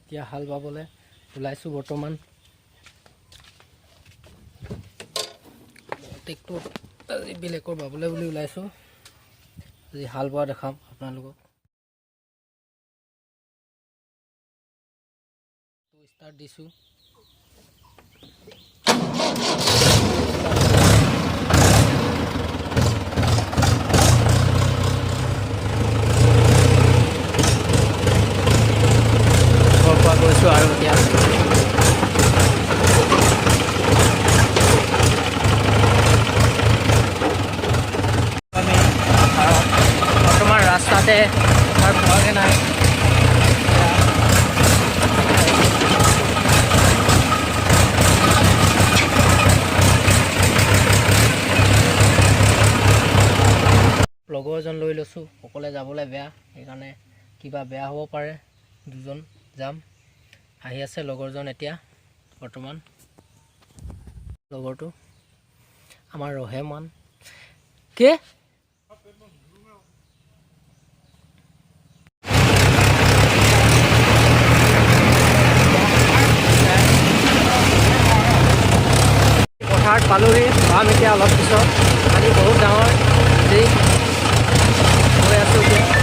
এতিয়া হাল বাবলৈ ওলাইছোঁ বৰ্তমান। ট্ৰেক্টৰ আজি বেলেগৰ বাবলৈ বুলি ওলাইছোঁ। আজি হাল বোৱা দেখাম আপোনালোকক। ষ্টাৰ্ট দিছোঁ। গৈছোঁ আৰু এতিয়া আমি বৰ্তমান ৰাস্তাতে পোৱাগৈ নাই। লগৰ এজন লৈ লৈছোঁ, অকলে যাবলৈ বেয়া, সেইকাৰণে কিবা বেয়া হ'ব পাৰে, দুজন যাম। আহি আছে লগৰজন এতিয়া বৰ্তমান। লগৰটো আমাৰ ৰহেমান কে পথাৰত পালোহি। পাম এতিয়া অলপ পিছত। পানী বহুত ডাঙৰ দেই গৈ আছোঁ এতিয়া।